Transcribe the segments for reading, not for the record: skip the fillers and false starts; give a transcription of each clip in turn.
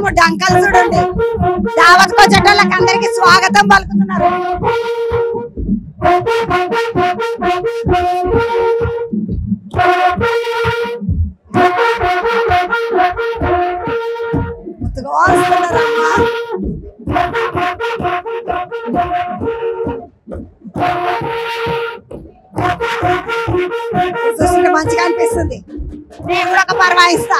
మొత్తము డంకలు చూడండి. దావత్కి వచ్చేటోళ్ళకి అందరికి స్వాగతం పలుకుతున్నారు. వస్తున్నారమ్మా. చూస్తుంటే మంచిగా అనిపిస్తుంది. నేను కూడా ఒక పర్వాయిస్తా.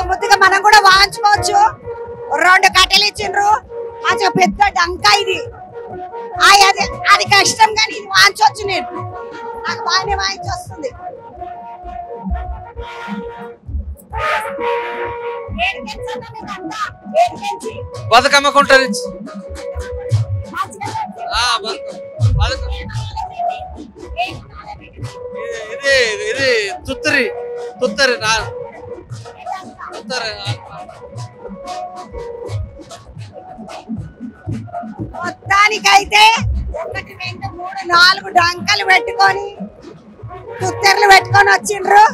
ముద్దుగా మనం కూడా వాయించుకోవచ్చు. 2 కట్టెలు ఇచ్చిండ్రు. మంచిగా పెద్ద డంకా ఇది. అది కష్టం కానీ ఇది వాయించవచ్చు. నేను నాకు బాగానే వాయించి వస్తుంది. బతుకమ్మ కొంటారు. ఇది తుత్తరి తుత్తరి మొత్తానికైతే 1 2 3 4 డంకలు పెట్టుకొని తుత్తెర్లు పెట్టుకొని వచ్చిండ్రు.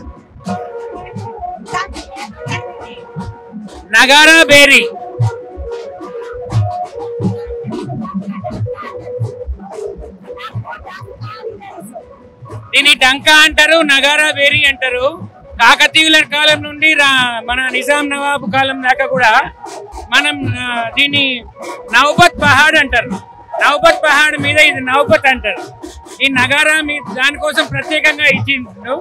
నగారా బేరీ దీని డంకా అంటారు, నగారా బేరీ అంటారు. కాకతీయుల కాలం నుండి మన నిజాం నవాబు కాలం దాకా కూడా మనం దీన్ని నౌబత్ పహాడ్ అంటారు. నౌబత్ పహాడ్ మీద ఇది నౌబత్ అంటారు. ఈ నగారా మీద దానికోసం ప్రత్యేకంగా ఇచ్చిండు.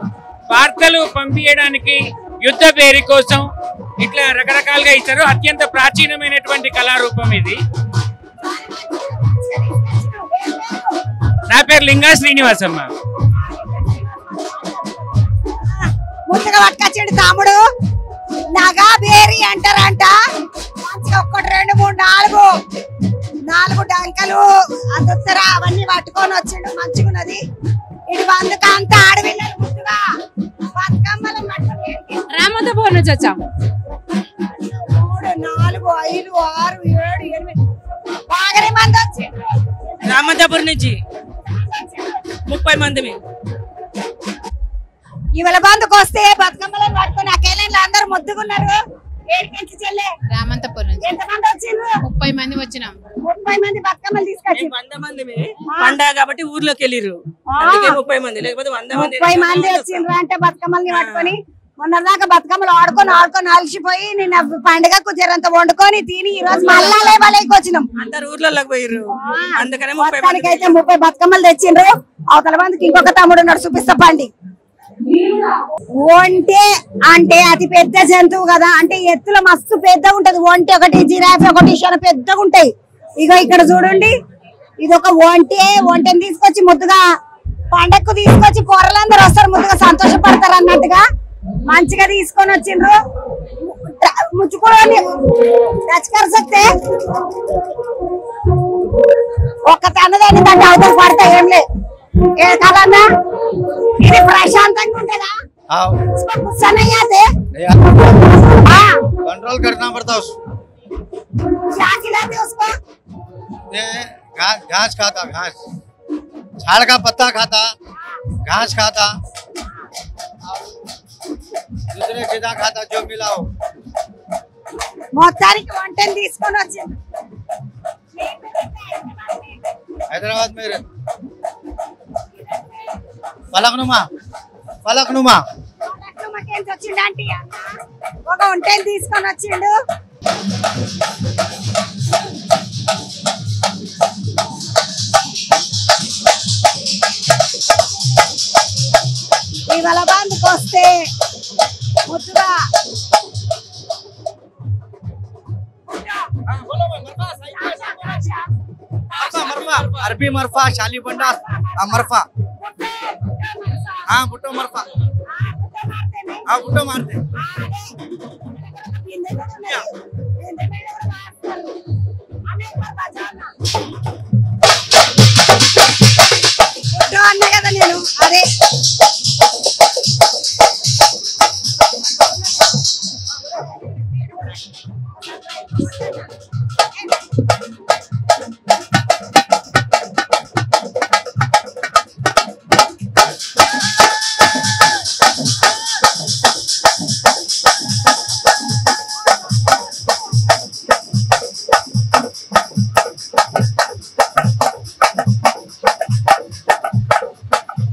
వార్తలు పంపించడానికి, యుద్ధ బేరీ కోసం ఇట్లా రకరకాలుగా ఇచ్చారు. అత్యంత ప్రాచీనమైనటువంటి కళారూపం ఇది. నా పేరు లింగా శ్రీనివాసమ్మ. ముందుగా పట్టుకొచ్చాడు తమ్ముడు. నగా బేరీ అంటారంట. 1 2 3 4 డంకలు అందుతారా అవన్నీ పట్టుకొని వచ్చిండు. మంచిగున్నది. ఇటు అందుకంతా ఆడవిల్లలు ముందుగా బతుకమ్మలు రామంతపూర్ నుంచి వచ్చాం. 3 4 5 6 7 8 బాగానే మంది వచ్చిండ్రు. రామంతపూర్ నుంచి 30 మంది. ఇవాళ బంధుకు వస్తే బతుకమ్మలను పట్టుకొని ఆ కేలంలో అందరూ ముద్దుకున్నారు. రామంతపూర్ నుంచి ఎంతమంది వచ్చిండ్రు? 30 మంది వచ్చినాం. 30 మంది బతుకమ్మలు తీసుకొచ్చి 100 మంది పండగ కాబట్టి ఊర్లోకి వెళ్ళిర్రు. అందుకే 30 మంది, లేకపోతే 100 మంది 30 మంది వచ్చిండ్రు అంటే బతుకమ్మల్ని పట్టుకొని మొన్నదాకా బతుకమ్మలు ఆడుకొని అలసిపోయి నిన్న పండుగకు జరంత వండుకొని తిని ఈ రోజు మళ్ళా లేవలేకి వచ్చినాం. అందరు ఊర్లలోకి పోయిర్రు. అందుకనే 30 బతుకమ్మలు తెచ్చిండ్రు. అవతల మందికి ఇంకొక తమ్ముడు ఉన్నాడు, చూపిస్తా పండి. ఒంటె అంటే అతి పెద్ద జంతువు కదా, అంటే ఎత్తులో మస్తు పెద్దగా ఉంటది. ఒంటె ఒకటి, జిరాఫ్ ఒకటి, చాలా పెద్దగా ఉంటాయి. ఇక ఇక్కడ చూడండి, ఇది ఒక ఒంటెని తీసుకొచ్చి ముద్దుగా పండగకు తీసుకొచ్చి పొరలందరూ వస్తారు, ముద్దుగా సంతోషపడతారు అన్నట్టుగా మంచిగా తీసుకొని వచ్చిండ్రు. ముచ్చుకోని సక్తే ఒక్క తనదాన్ని దాన్ని అవతల పడతా ఏం లేదు. ఏ కాలన్నా ఇది ప్రశాంతంగా ఉంటుందా? गुस्सा नहीं आते? कंट्रोल करना पड़ता है उसको। क्या खिलाते उसको? घास खाता, घास, झाड़ का पत्ता खाता, घास खाता, दूसरे गिदा खाता, जो मिला हो। మొత్తానికి వంటని తీసుకొని వచ్చింది हैदराबाद में फलकनुमा వచ్చిండంటే ఒక వంటని తీసుకొని వచ్చిండు. ఇవాళ బందుకు వస్తే ముద్దుగా अरबी मरफा शाली बंडा मरफा हाँ बुट्टो मरफा हाँ बुट्टो मारते అన్నా కదా నేను అదే